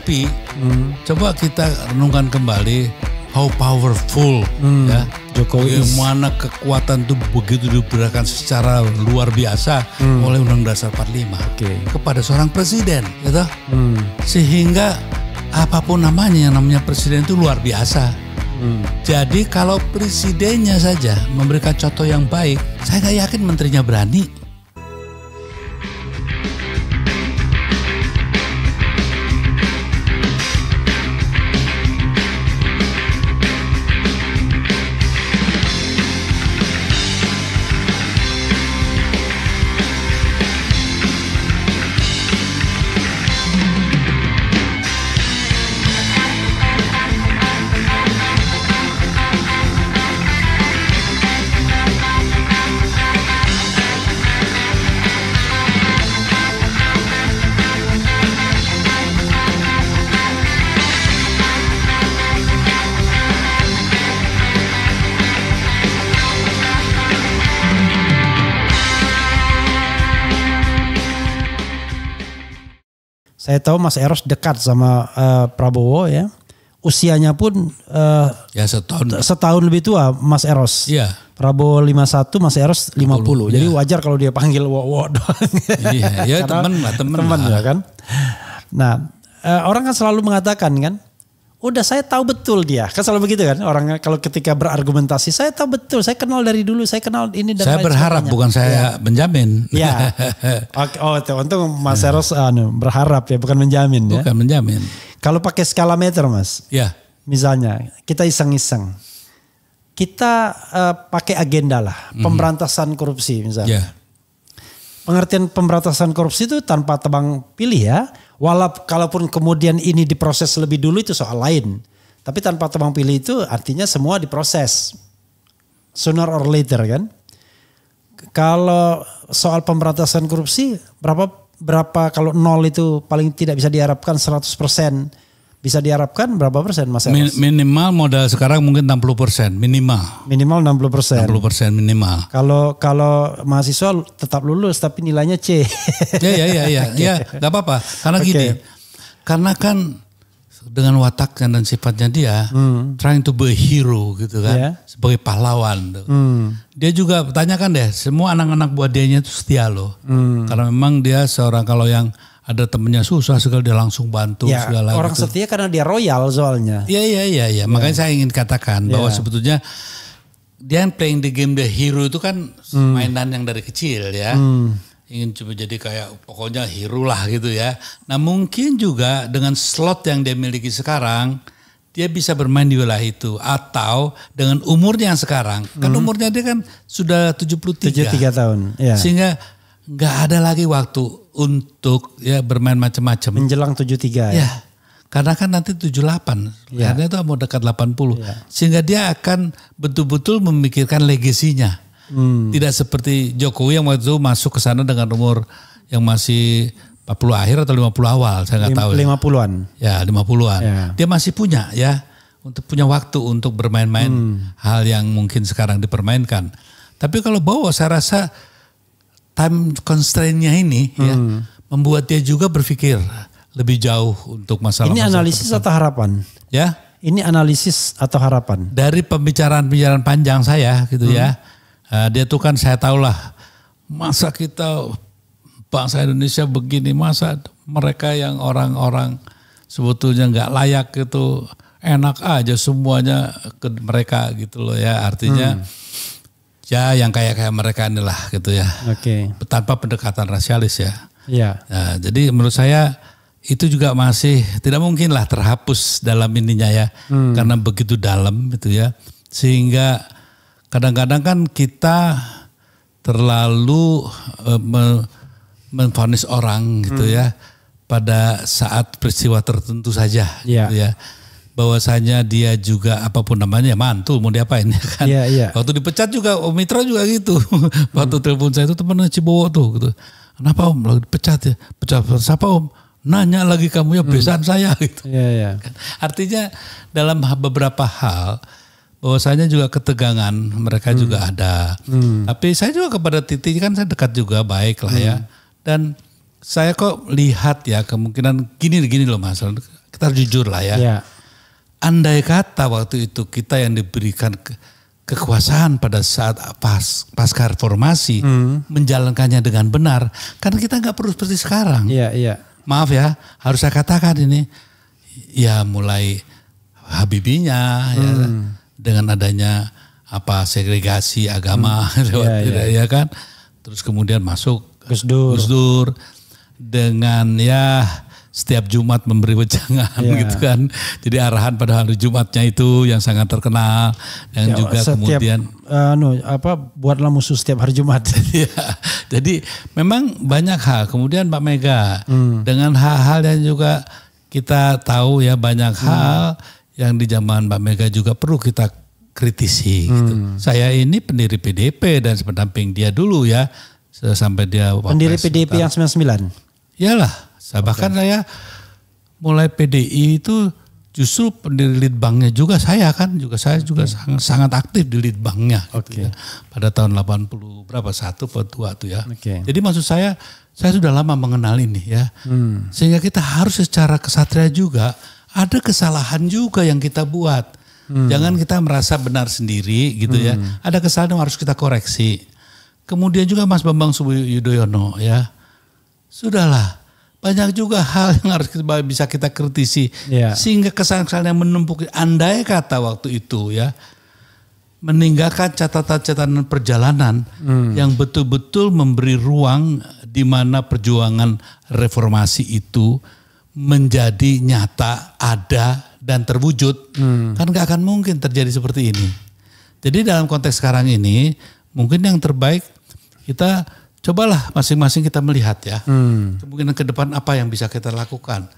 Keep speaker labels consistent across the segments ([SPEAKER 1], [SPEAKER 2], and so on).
[SPEAKER 1] Tapi coba kita renungkan kembali how powerful ya
[SPEAKER 2] Jokowi
[SPEAKER 1] bagaimana kekuatan itu begitu diberikan secara luar biasa oleh Undang-Undang Dasar 45 kepada seorang presiden, gitu. Sehingga apapun namanya, yang namanya presiden itu luar biasa. Jadi kalau presidennya saja memberikan contoh yang baik, saya nggak yakin menterinya berani.
[SPEAKER 2] Saya tahu Mas Eros dekat sama Prabowo ya. Usianya pun
[SPEAKER 1] Ya
[SPEAKER 2] setahun lebih tua Mas Eros.
[SPEAKER 1] Iya.
[SPEAKER 2] Prabowo 51, Mas Eros 50. Jadi wajar kalau dia panggil wo doang.
[SPEAKER 1] Iya, ya teman
[SPEAKER 2] ya kan. Nah, orang kan selalu mengatakan kan, udah saya tahu betul dia. Kan selalu begitu kan orang kalau ketika berargumentasi, saya tahu betul, saya kenal dari dulu, saya kenal ini dan
[SPEAKER 1] saya berharap sebagainya. Bukan saya menjamin.
[SPEAKER 2] Ya. Untung Mas Eros berharap ya, bukan menjamin ya.
[SPEAKER 1] Bukan menjamin.
[SPEAKER 2] Kalau pakai skala meter Mas.
[SPEAKER 1] Ya.
[SPEAKER 2] Misalnya kita iseng-iseng. Kita pakai agenda lah, pemberantasan korupsi misalnya.
[SPEAKER 1] Ya.
[SPEAKER 2] Pengertian pemberantasan korupsi itu tanpa tebang pilih ya. Kalaupun kemudian ini diproses lebih dulu itu soal lain. Tapi tanpa tebang pilih itu artinya semua diproses. Sooner or later kan. Kalau soal pemberantasan korupsi berapa kalau 0 itu paling tidak bisa diharapkan 100%. Bisa diharapkan berapa persen Mas Eros?
[SPEAKER 1] Minimal modal sekarang mungkin 60%. Minimal
[SPEAKER 2] 60%.
[SPEAKER 1] 60% minimal.
[SPEAKER 2] Kalau mahasiswa tetap lulus tapi nilainya C.
[SPEAKER 1] Ya, gak apa-apa. Karena gini, karena kan dengan wataknya dan sifatnya dia, trying to be a hero gitu kan, sebagai pahlawan. Dia juga tanyakan deh, semua anak-anak buah dianya itu setia loh. Karena memang dia seorang kalau yang ada temennya susah segala dia langsung bantu
[SPEAKER 2] ya,
[SPEAKER 1] segala
[SPEAKER 2] orang gitu. Setia karena dia royal soalnya.
[SPEAKER 1] Iya. Makanya saya ingin katakan bahwa sebetulnya dia playing the game the hero itu kan mainan yang dari kecil ya. Ingin coba jadi kayak pokoknya hero lah gitu ya. Nah mungkin juga dengan slot yang dia miliki sekarang dia bisa bermain di wilayah itu. Atau dengan umurnya yang sekarang. Kan umurnya dia kan sudah 73
[SPEAKER 2] tahun. Ya.
[SPEAKER 1] Sehingga nggak ada lagi waktu untuk ya bermain macam-macam.
[SPEAKER 2] Menjelang 73
[SPEAKER 1] ya. Karena kan nanti 78.
[SPEAKER 2] Ya.
[SPEAKER 1] Karena itu mau dekat 80. Ya. Sehingga dia akan betul-betul memikirkan legasinya. Tidak seperti Jokowi yang waktu itu masuk ke sana dengan umur yang masih 40 akhir atau 50 awal. Saya nggak tahu.
[SPEAKER 2] 50-an.
[SPEAKER 1] Ya 50-an.
[SPEAKER 2] Ya.
[SPEAKER 1] Dia masih punya ya. Untuk punya waktu untuk bermain-main hal yang mungkin sekarang dipermainkan. Tapi kalau Bowo saya rasa time constraint-nya ini ya membuat dia juga berpikir lebih jauh untuk masalah.
[SPEAKER 2] Ini analisis atau harapan?
[SPEAKER 1] Ya.
[SPEAKER 2] Ini analisis atau harapan?
[SPEAKER 1] Dari pembicaraan panjang saya gitu ya. Dia tuh kan saya tahulah masa kita bangsa Indonesia begini, masa mereka yang orang-orang sebetulnya nggak layak gitu enak aja semuanya ke mereka gitu loh ya. Artinya ya yang kayak mereka inilah gitu ya.
[SPEAKER 2] Oke.
[SPEAKER 1] Tanpa pendekatan rasialis ya.
[SPEAKER 2] Iya.
[SPEAKER 1] Nah, jadi menurut saya itu juga masih tidak mungkin lah terhapus dalam ininya ya. Karena begitu dalam gitu ya. Sehingga kadang-kadang kan kita terlalu memvonis orang gitu ya. Pada saat peristiwa tertentu saja gitu ya. Bahwasanya dia juga apapun namanya mantul mau diapain ya kan. Waktu dipecat juga Om Mitra juga gitu. Waktu telepon saya itu teman Cibowo tuh gitu. Kenapa Om lagi dipecat ya? Pecat siapa Om? Nanya lagi kamu ya besan saya gitu. Artinya dalam beberapa hal bahwasanya juga ketegangan mereka juga ada. Tapi saya juga kepada Titi kan saya dekat juga baik lah ya. Dan saya kok lihat ya kemungkinan gini loh Mas. kita jujur lah ya. Andai kata waktu itu kita yang diberikan kekuasaan pada saat pasca reformasi menjalankannya dengan benar, karena kita nggak perlu seperti sekarang. Maaf ya, harus saya katakan ini, ya mulai Habibinya ya, dengan adanya segregasi agama ya kan, terus kemudian masuk Gus Dur dengan ya setiap Jumat memberi wejangan gitu kan. Jadi arahan pada hari Jumatnya itu yang sangat terkenal, yang juga kemudian
[SPEAKER 2] buatlah musuh setiap hari Jumat.
[SPEAKER 1] Jadi memang banyak hal. Kemudian Mbak Mega dengan hal-hal yang juga kita tahu ya, banyak hal yang di zaman Mbak Mega juga perlu kita kritisi gitu. Saya ini pendiri PDIP dan pendamping dia dulu ya, sampai dia
[SPEAKER 2] pendiri PDIP yang 99.
[SPEAKER 1] Iyalah. Bahkan saya mulai PDI itu justru pendiri Litbangnya juga saya sangat aktif di Litbangnya gitu ya. Pada tahun 80 berapa 1 atau 2 tuh ya. Jadi maksud saya sudah lama mengenal ini ya. Sehingga kita harus secara kesatria juga ada kesalahan juga yang kita buat. Jangan kita merasa benar sendiri gitu ya. Ada kesalahan yang harus kita koreksi. Kemudian juga Mas Bambang Yudhoyono ya. Sudahlah. Banyak juga hal yang harus bisa kita kritisi. Sehingga kesalahan yang menumpuk. Andai kata waktu itu ya, meninggalkan catatan-catatan perjalanan yang betul-betul memberi ruang di mana perjuangan reformasi itu menjadi nyata, ada dan terwujud. Kan gak akan mungkin terjadi seperti ini. Jadi dalam konteks sekarang ini mungkin yang terbaik kita cobalah masing-masing kita melihat ya. Kemungkinan ke depan apa yang bisa kita lakukan.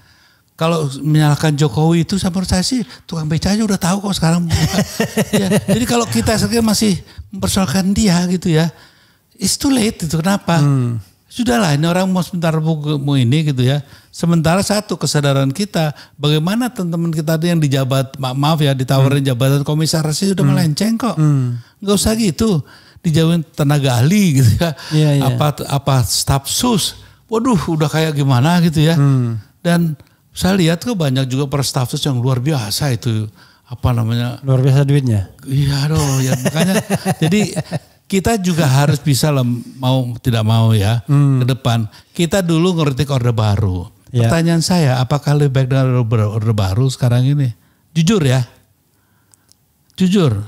[SPEAKER 1] Kalau menyalahkan Jokowi itu menurut saya sih tukang beca aja udah tahu kok sekarang. Ya, jadi kalau kita sekarang masih mempersoalkan dia gitu ya, it's too late itu. Kenapa? Sudahlah, ini orang mau sebentar mau ini gitu ya. Sementara satu kesadaran kita, bagaimana teman-teman kita yang di maaf ya, ditawarin jabatan komisaris sudah melenceng kok. Nggak usah gitu. Dijauhin tenaga ahli gitu ya, apa staf sus, waduh udah kayak gimana gitu ya. Dan saya lihat kok banyak juga para staf sus yang luar biasa itu,
[SPEAKER 2] luar biasa duitnya.
[SPEAKER 1] Iya ya makanya jadi kita juga harus bisa mau tidak mau ya ke depan. Kita dulu ngerti Orde Baru. Pertanyaan saya, apakah lebih baik dengan Orde Baru sekarang ini? Jujur ya, jujur.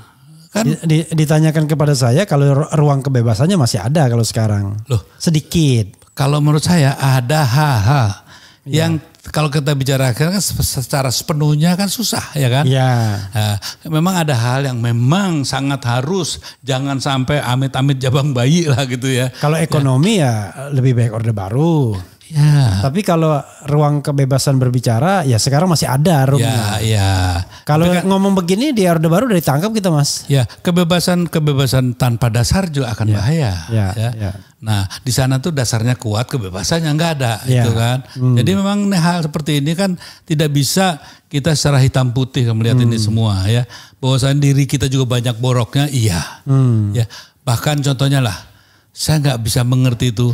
[SPEAKER 2] Kan ditanyakan kepada saya kalau ruang kebebasannya masih ada kalau sekarang. Loh, sedikit.
[SPEAKER 1] Kalau menurut saya ada hal-hal yang kalau kita bicarakan kan secara sepenuhnya kan susah ya kan. Nah, memang ada hal yang memang sangat harus, jangan sampai amit-amit jabang bayi lah gitu ya.
[SPEAKER 2] Kalau ekonomi ya lebih baik Orde Baru. Tapi kalau ruang kebebasan berbicara ya sekarang masih ada ruangnya. Kalau ngomong begini di Orde Baru udah ditangkap kita Mas.
[SPEAKER 1] Kebebasan tanpa dasar juga akan bahaya. Nah di sana tuh dasarnya kuat, kebebasannya nggak ada gitu kan. Jadi memang hal seperti ini kan tidak bisa kita secara hitam putih melihat ini semua ya. Bahwasanya diri kita juga banyak boroknya ya. Bahkan contohnya lah, saya nggak bisa mengerti itu.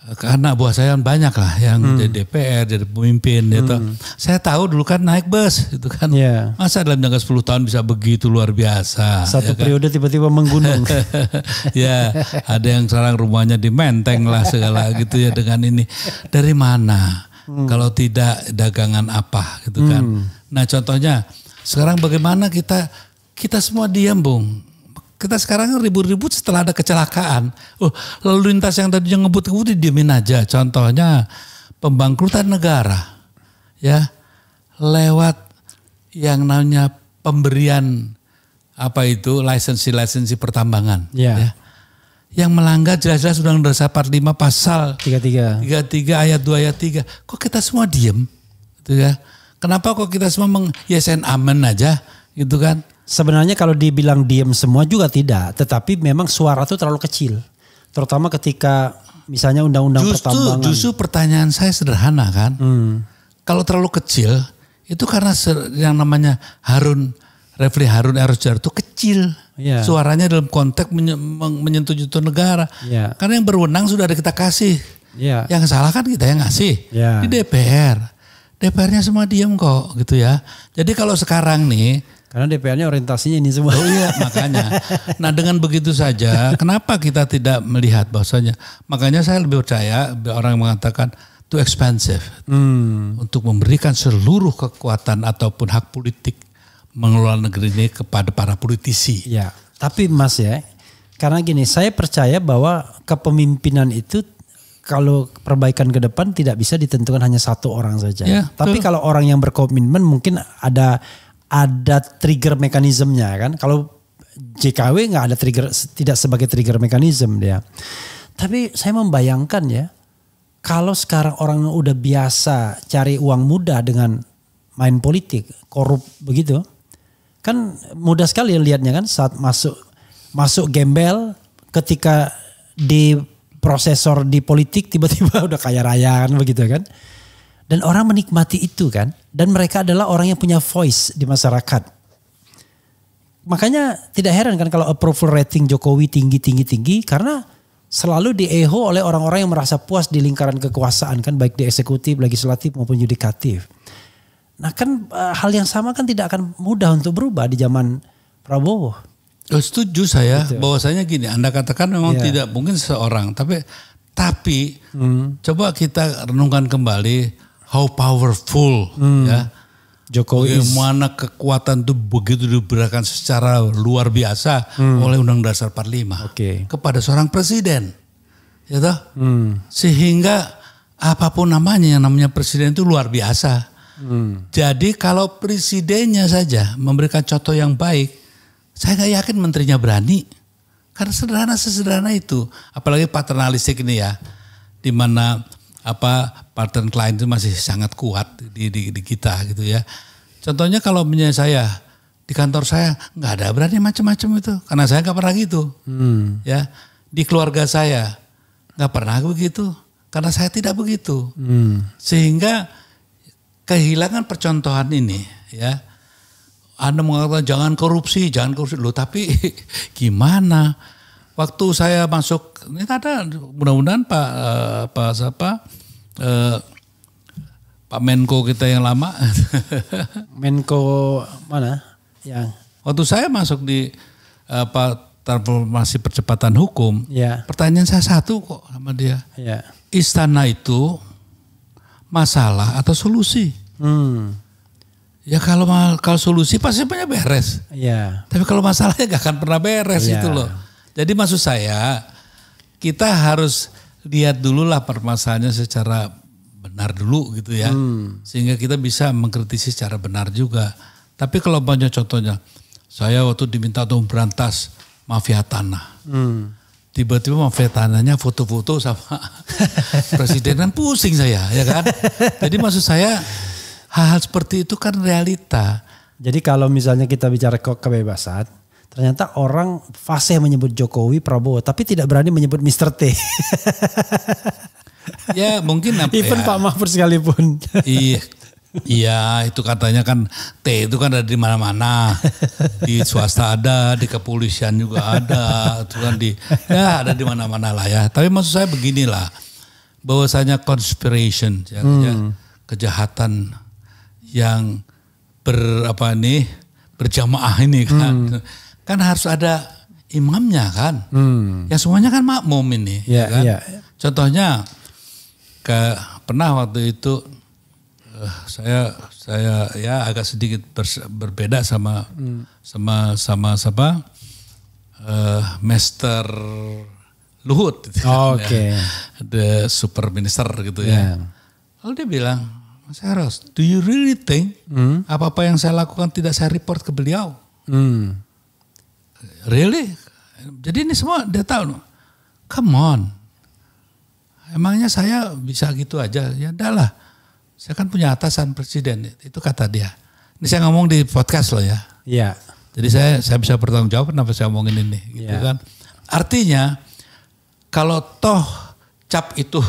[SPEAKER 1] Karena buah saya banyak lah yang jadi DPR, jadi pemimpin gitu. Saya tahu dulu kan naik bus itu kan. Masa dalam jangka 10 tahun bisa begitu luar biasa.
[SPEAKER 2] Satu periode tiba-tiba menggunung.
[SPEAKER 1] Ada yang sekarang rumahnya di Menteng lah segala gitu ya dengan ini. Dari mana? Kalau tidak dagangan apa gitu kan. Nah contohnya sekarang bagaimana kita semua diam Bung. Kita sekarang ribut-ribut setelah ada kecelakaan. Lalu lintas yang tadinya ngebut-ngebut didiemin aja. Contohnya pembangkrutan negara. Ya, lewat yang namanya pemberian lisensi pertambangan. Ya. Yang melanggar jelas-jelas Undang-Undang Dasar 45 pasal 33 ayat 2 ayat 3. Kok kita semua diem? Gitu ya. Kenapa kok kita semua amen aja gitu kan?
[SPEAKER 2] Sebenarnya kalau dibilang diem semua juga tidak, tetapi memang suara itu terlalu kecil. Terutama ketika misalnya undang-undang pertambangan.
[SPEAKER 1] Justru pertanyaan saya sederhana kan. Kalau terlalu kecil itu karena yang namanya Refli Harun Eros-Jarot itu kecil. Suaranya dalam konteks menyentuh negara. Karena yang berwenang sudah ada kita kasih. Yang salah kan kita yang ngasih di DPR. DPR-nya semua diam kok gitu ya. Jadi kalau sekarang nih,
[SPEAKER 2] karena DPR-nya orientasinya ini semua.
[SPEAKER 1] Oh iya, makanya. Nah dengan begitu saja, kenapa kita tidak melihat bahwasanya? Makanya saya lebih percaya orang yang mengatakan too expensive untuk memberikan seluruh kekuatan ataupun hak politik mengelola negeri ini kepada para politisi.
[SPEAKER 2] Ya, tapi Mas ya, karena gini, saya percaya bahwa kepemimpinan itu kalau perbaikan ke depan tidak bisa ditentukan hanya satu orang saja. Ya, tapi kalau orang yang berkomitmen mungkin ada trigger mekanismenya kan. Kalau JKW nggak ada trigger, tidak sebagai trigger mekanisme dia. Tapi saya membayangkan ya, kalau sekarang orang udah biasa cari uang mudah dengan main politik, korup begitu, kan mudah sekali lihatnya kan saat masuk gembel, ketika di prosesor di politik tiba-tiba udah kaya raya kan begitu kan. Dan orang menikmati itu kan. Dan mereka adalah orang yang punya voice di masyarakat. Makanya tidak heran kan kalau approval rating Jokowi tinggi. Karena selalu dieho oleh orang-orang yang merasa puas di lingkaran kekuasaan kan. Baik di eksekutif, legislatif maupun yudikatif. Nah kan hal yang sama kan tidak akan mudah untuk berubah di zaman Prabowo.
[SPEAKER 1] Setuju saya bahwasanya gini. Anda katakan memang tidak mungkin seorang. Tapi coba kita renungkan kembali. How powerful ya
[SPEAKER 2] Jokowi,
[SPEAKER 1] bagaimana kekuatan itu begitu diberikan secara luar biasa oleh Undang-Undang Dasar 45 kepada seorang presiden, ya toh, sehingga apapun namanya yang namanya presiden itu luar biasa. Jadi kalau presidennya saja memberikan contoh yang baik, saya nggak yakin menterinya berani, karena sesederhana itu, apalagi paternalistik ini ya, di mana partner klien itu masih sangat kuat di kita gitu ya. Contohnya kalau misalnya saya di kantor saya nggak ada berani macam-macam itu, karena saya nggak pernah gitu. Ya, di keluarga saya nggak pernah begitu, karena saya tidak begitu. Sehingga kehilangan percontohan ini ya. Anda mengatakan jangan korupsi loh, tapi gimana? Waktu saya masuk, ini ada mudah-mudahan Pak Menko kita yang lama.
[SPEAKER 2] Menko mana? Yang
[SPEAKER 1] waktu saya masuk di transformasi percepatan hukum, pertanyaan saya satu kok sama dia. Istana itu masalah atau solusi? Ya kalau solusi pasti punya beres. Tapi kalau masalahnya gak akan pernah beres itu loh. Jadi maksud saya kita harus lihat dulu lah permasalahannya secara benar dulu gitu ya. Sehingga kita bisa mengkritisi secara benar juga. Tapi kalau banyak contohnya, saya waktu diminta untuk berantas mafia tanah. Tiba-tiba mafia tanahnya foto-foto sama presiden, kan pusing saya ya kan. Jadi maksud saya hal-hal seperti itu kan realita.
[SPEAKER 2] Jadi kalau misalnya kita bicara kebebasan, ternyata orang fasih menyebut Jokowi, Prabowo, tapi tidak berani menyebut Mr. T.
[SPEAKER 1] Ya mungkin
[SPEAKER 2] even Pak Mahfud sekalipun.
[SPEAKER 1] Iya, itu katanya kan T itu kan ada di mana-mana. Di swasta ada, di kepolisian juga ada, itu kan ada di mana-mana lah ya. Tapi maksud saya beginilah, bahwasanya conspiration ya, kejahatan yang berjamaah ini kan harus ada imamnya kan, yang semuanya kan makmum ini, kan? Contohnya pernah waktu itu saya ya agak sedikit berbeda sama Master Luhut, the super minister gitu ya. Lalu dia bilang, Mas Eros, do you really think apa-apa yang saya lakukan tidak saya report ke beliau? Really? Jadi ini semua dia tahu. Come on. Emangnya saya bisa gitu aja? Ya udahlah. Saya kan punya atasan presiden. Itu kata dia. Ini saya ngomong di podcast loh ya.
[SPEAKER 2] Iya.
[SPEAKER 1] Jadi saya bisa bertanggung jawab kenapa saya ngomongin ini. Gitu kan. Artinya kalau toh cap itu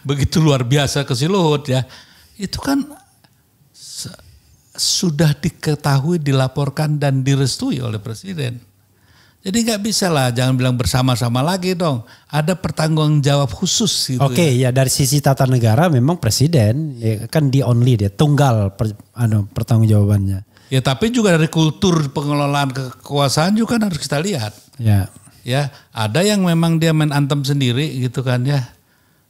[SPEAKER 1] begitu luar biasa ke si Luhut ya. Itu kan sudah diketahui, dilaporkan dan direstui oleh presiden. Jadi nggak bisa lah, jangan bilang bersama-sama lagi dong. Ada pertanggung jawab khusus gitu.
[SPEAKER 2] Oke, ya dari sisi tata negara memang presiden ya, kan the only dia tunggal pertanggung jawabannya.
[SPEAKER 1] Ya tapi juga dari kultur pengelolaan kekuasaan juga kan harus kita lihat.
[SPEAKER 2] Ya.
[SPEAKER 1] Ya, ada yang memang dia main antem sendiri gitu kan ya.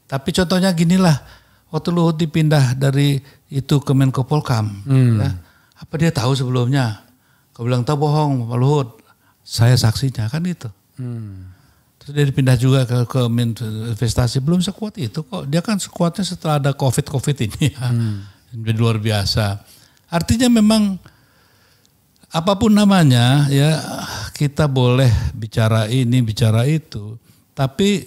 [SPEAKER 1] Tapi contohnya ginilah, waktu Luhut dipindah dari itu ke Menko Polkam, ya, apa dia tahu sebelumnya? Kau bilang tahu bohong Pak Luhut. Saya saksinya kan itu. Terus dia dipindah juga ke investasi, belum sekuat itu kok. Dia kan sekuatnya setelah ada COVID ini ya. Jadi luar biasa. Artinya memang apapun namanya ya, kita boleh bicara ini bicara itu. Tapi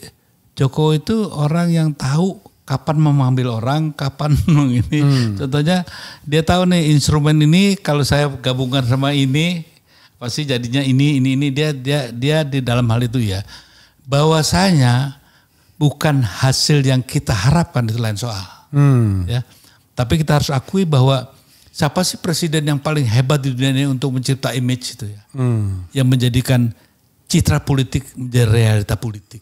[SPEAKER 1] Jokowi itu orang yang tahu kapan mengambil orang, kapan ini. Contohnya dia tahu nih instrumen ini kalau saya gabungkan sama ini pasti jadinya ini dia di dalam hal itu ya. Bahwasanya bukan hasil yang kita harapkan itu lain soal. Ya. Tapi kita harus akui bahwa siapa sih presiden yang paling hebat di dunia ini untuk mencipta image itu ya. Yang menjadikan citra politik menjadi realita politik.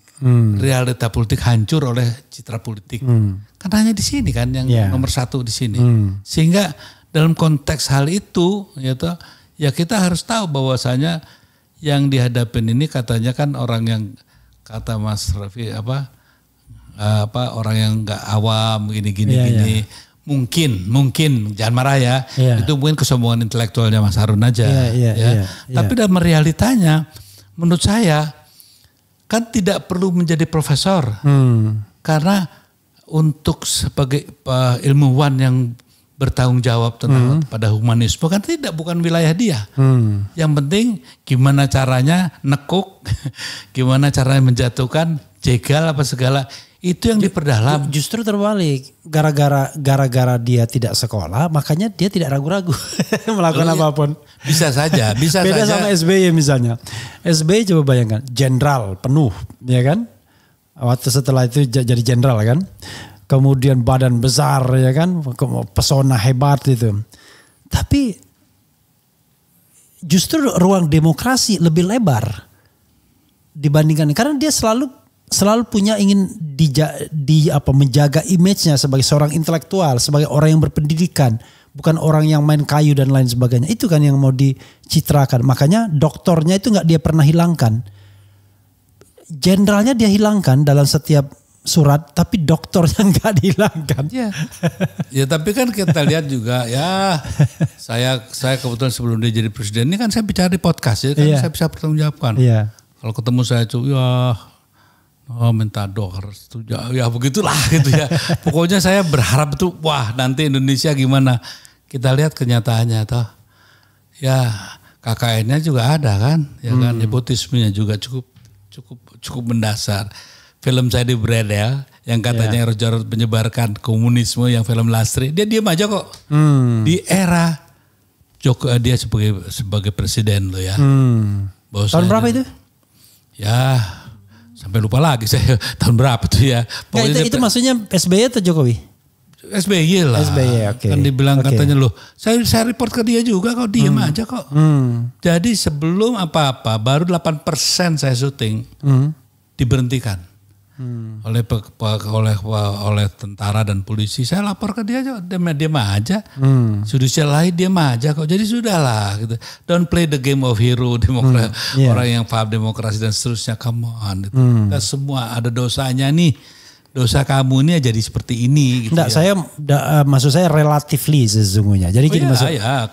[SPEAKER 1] Realita politik hancur oleh citra politik. Kan hanya di sini kan yang nomor satu di sini. Sehingga dalam konteks hal itu ya kita harus tahu bahwasanya yang dihadapin ini katanya kan orang yang kata Mas Raffi apa orang yang nggak awam gini. Mungkin jangan marah ya. Itu mungkin kesombongan intelektualnya Mas Harun aja. Tapi dalam realitanya menurut saya kan tidak perlu menjadi profesor. Karena untuk sebagai ilmuwan yang bertanggung jawab tentang pada humanisme kan bukan wilayah dia. Yang penting gimana caranya nekuk, gimana caranya menjatuhkan, jegal apa segala. Itu yang diperdalam.
[SPEAKER 2] Justru terbalik. Gara-gara dia tidak sekolah, makanya dia tidak ragu-ragu melakukan apapun.
[SPEAKER 1] Bisa saja.
[SPEAKER 2] Beda sama SBY misalnya. SBY coba bayangkan, jenderal penuh, ya kan? Waktu setelah itu jadi jenderal kan. Kemudian badan besar, ya kan? Pesona hebat itu. Tapi justru ruang demokrasi lebih lebar dibandingkan, karena dia selalu punya ingin menjaga image-nya sebagai seorang intelektual, sebagai orang yang berpendidikan, bukan orang yang main kayu dan lain sebagainya. Itu kan yang mau dicitrakan. Makanya doktornya itu nggak dia pernah hilangkan. Jenderalnya dia hilangkan dalam setiap surat, tapi doktornya nggak dihilangkan.
[SPEAKER 1] Ya tapi kan kita lihat juga ya, saya kebetulan sebelum dia jadi presiden ini kan saya bicara di podcast ya kan, saya bisa bertanggungjawabkan. Kalau ketemu saya itu minta doa ya begitulah gitu ya. Pokoknya saya berharap tuh nanti Indonesia gimana. Kita lihat kenyataannya toh. Ya KKN-nya juga ada kan, ya kan, nepotismenya juga cukup mendasar. Film saya di Bredel yang katanya Jarod menyebarkan komunisme, yang film Lastri, dia diam aja kok. Di era Jokowi dia sebagai presiden loh ya.
[SPEAKER 2] Tahun berapa itu?
[SPEAKER 1] Ya sampai lupa lagi saya tahun berapa tuh ya.
[SPEAKER 2] Itu maksudnya SBY atau Jokowi?
[SPEAKER 1] SBY lah.
[SPEAKER 2] SBY, oke.
[SPEAKER 1] Kan dibilang katanya loh, saya report ke dia juga kok, diem aja kok. Jadi sebelum apa-apa baru 8% saya syuting diberhentikan oleh tentara dan polisi. Saya lapor ke dia aja, dia aja. Judicial lain dia aja kok. Jadi sudahlah gitu. Don't play the game of hero orang yang paham demokrasi dan seterusnya. Come on. Gitu. Kita semua ada dosanya nih. Dosa kamu ini jadi seperti ini. Gitu.
[SPEAKER 2] Maksud saya relatively sesungguhnya. Jadi gini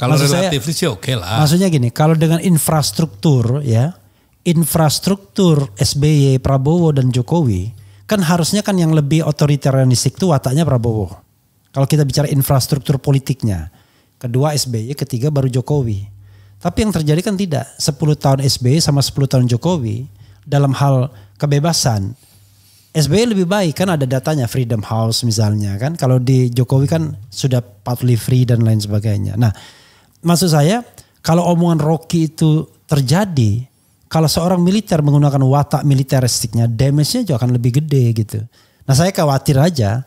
[SPEAKER 1] kalau relatively sih oke lah.
[SPEAKER 2] Maksudnya gini, kalau dengan infrastruktur SBY, Prabowo dan Jokowi, kan harusnya kan yang lebih otoritarianistik itu wataknya Prabowo. Kalau kita bicara infrastruktur politiknya. Kedua SBY, ketiga baru Jokowi. Tapi yang terjadi kan tidak. 10 tahun SBY sama 10 tahun Jokowi dalam hal kebebasan. SBY lebih baik kan, ada datanya, Freedom House misalnya kan. Kalau di Jokowi kan sudah partly free dan lain sebagainya. Nah maksud saya kalau omongan Rocky itu terjadi, kalau seorang militer menggunakan watak militeristiknya, damage-nya juga akan lebih gede gitu. Nah saya khawatir aja.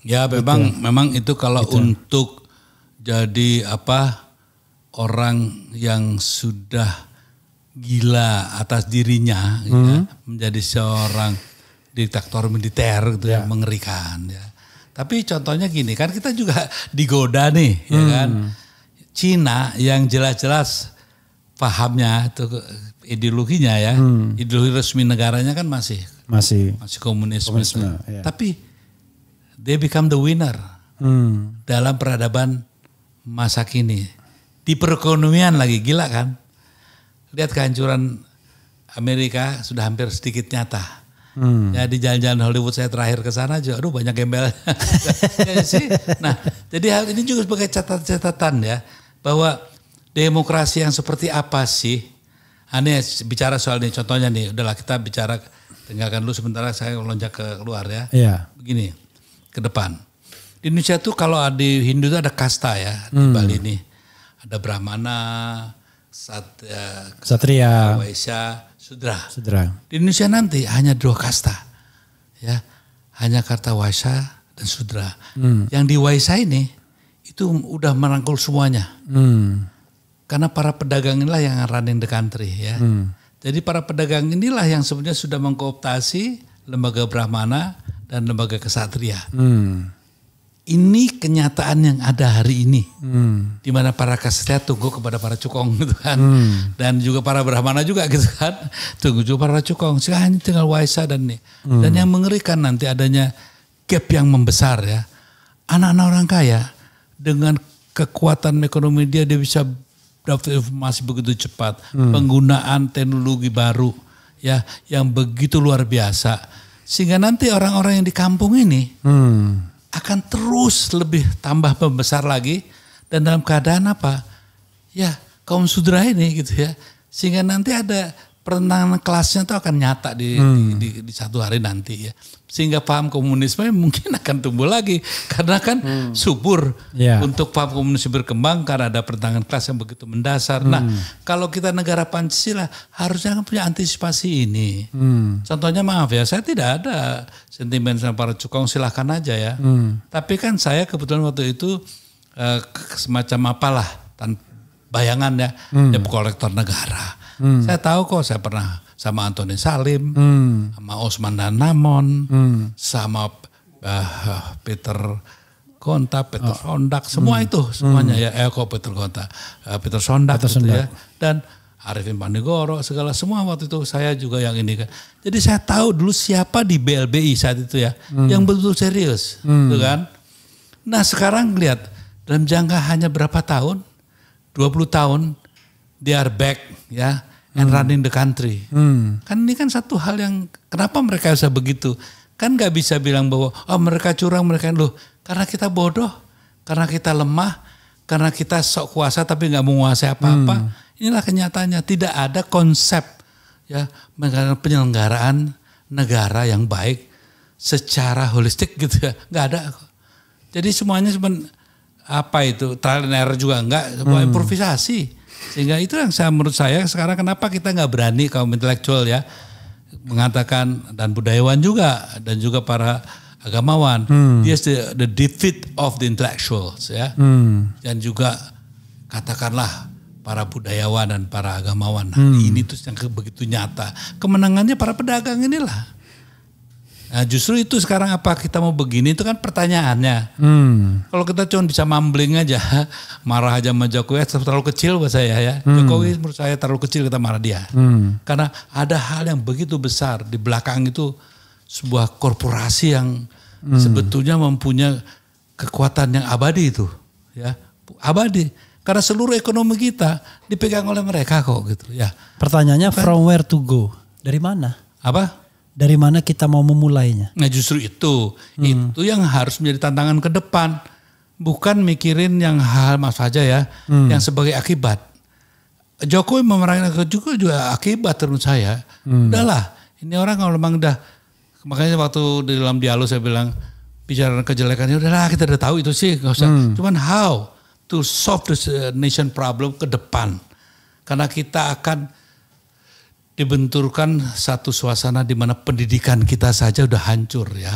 [SPEAKER 1] Ya memang itu kalau untuk jadi orang yang sudah gila atas dirinya ya, menjadi seorang diktator militer gitu ya, mengerikan ya. Tapi contohnya gini, kan kita juga digoda nih ya kan. Cina yang jelas-jelas pahamnya itu ideologinya ya, ideologi resmi negaranya kan masih komunisme. Ya. Tapi they become the winner dalam peradaban masa kini. Di perekonomian lagi, gila kan? Lihat kehancuran Amerika sudah hampir sedikit nyata. Ya di jalan-jalan Hollywood saya terakhir ke sana juga, aduh banyak gembel. Ya sih. Nah, jadi hal ini juga sebagai catatan ya, bahwa demokrasi yang seperti apa sih? Aneh bicara soal ini, contohnya nih, udahlah kita bicara, tinggalkan dulu sementara saya lonjak ke luar ya. Iya. Begini, ke depan. Di Indonesia tuh kalau di Hindu itu ada kasta ya, di Bali ini. Ada Brahmana, Satria, Waisya, Sudra. Di Indonesia nanti hanya 2 kasta. Ya, hanya kasta Waisya dan Sudra. Yang di Waisya ini itu udah merangkul semuanya. Karena para pedagang inilah yang running the country ya. Jadi para pedagang inilah yang sebenarnya sudah mengkooptasi lembaga Brahmana dan lembaga Ksatria. Ini kenyataan yang ada hari ini. Di mana para Ksatria tunggu kepada para cukong gitu kan. Dan juga para Brahmana juga gitu kan. Tunggu juga para cukong. Sekarang tinggal Waisya dan nih. Dan yang mengerikan nanti adanya gap yang membesar ya. Anak-anak orang kaya dengan kekuatan ekonomi dia bisa dapat informasi begitu cepat. Penggunaan teknologi baru ya yang begitu luar biasa. Sehingga nanti orang-orang yang di kampung ini akan terus lebih tambah membesar lagi, dan dalam keadaan apa? Ya kaum Sudra ini gitu ya. Sehingga nanti ada pertentangan kelasnya itu akan nyata di satu hari nanti ya. Sehingga paham komunisme mungkin akan tumbuh lagi karena kan subur untuk paham komunisme berkembang karena ada pertentangan kelas yang begitu mendasar. Nah, kalau kita negara Pancasila harusnya kan punya antisipasi ini. Contohnya maaf ya, saya tidak ada sentimen sama para cukong, silahkan aja ya. Tapi kan saya kebetulan waktu itu semacam apalah bayangan ya, debt collector negara. Saya tahu kok, saya pernah sama Antoni Salim, sama Osman Danamon, sama Peter Gonta, Peter Sondak, semua itu semuanya ya, Peter Gonta, Peter Sondak gitu ya, dan Arifin Pandigoro, segala semua waktu itu saya juga yang ini kan. Jadi saya tahu dulu siapa di BLBI saat itu ya, yang betul serius, gitu kan. Nah sekarang lihat dalam jangka hanya berapa tahun, 20 tahun, they are back ya. And running the country. Kan ini kan satu hal yang kenapa mereka bisa begitu. Kan gak bisa bilang bahwa mereka curang, mereka loh. Karena kita bodoh, karena kita lemah, karena kita sok kuasa tapi gak menguasai apa-apa. Inilah kenyataannya, tidak ada konsep ya penyelenggaraan negara yang baik secara holistik gitu ya. Gak ada. Jadi semuanya apa itu, trial and error juga enggak, sebuah improvisasi. Sehingga itu yang menurut saya sekarang kenapa kita nggak berani kaum intelektual ya mengatakan, dan budayawan juga dan juga para agamawan, yes, the defeat of the intellectuals ya, dan juga katakanlah para budayawan dan para agamawan. Ini tuh yang begitu nyata. Kemenangannya para pedagang inilah. Nah justru itu sekarang apa kita mau begini itu kan pertanyaannya. Kalau kita cuma bisa mumbling aja, marah aja sama Jokowi, terlalu kecil buat saya ya. Jokowi menurut saya terlalu kecil kita marah dia. Karena ada hal yang begitu besar di belakang itu, sebuah korporasi yang sebetulnya mempunyai kekuatan yang abadi itu, ya abadi. Karena seluruh ekonomi kita dipegang oleh mereka kok gitu ya.
[SPEAKER 2] Pertanyaannya from where to go? Dari mana?
[SPEAKER 1] Apa?
[SPEAKER 2] Dari mana kita mau memulainya?
[SPEAKER 1] Nah justru itu yang harus menjadi tantangan ke depan. Bukan mikirin yang hal mas saja ya, yang sebagai akibat. Jokowi memerangi juga akibat menurut saya. Udahlah, ini orang kalau memang udah, makanya waktu di dalam dialog saya bilang, bicara kejelekannya udahlah kita udah tahu itu sih, nggak usah. Cuman how to solve this nation problem ke depan. Karena kita akan dibenturkan satu suasana di mana pendidikan kita saja udah hancur ya.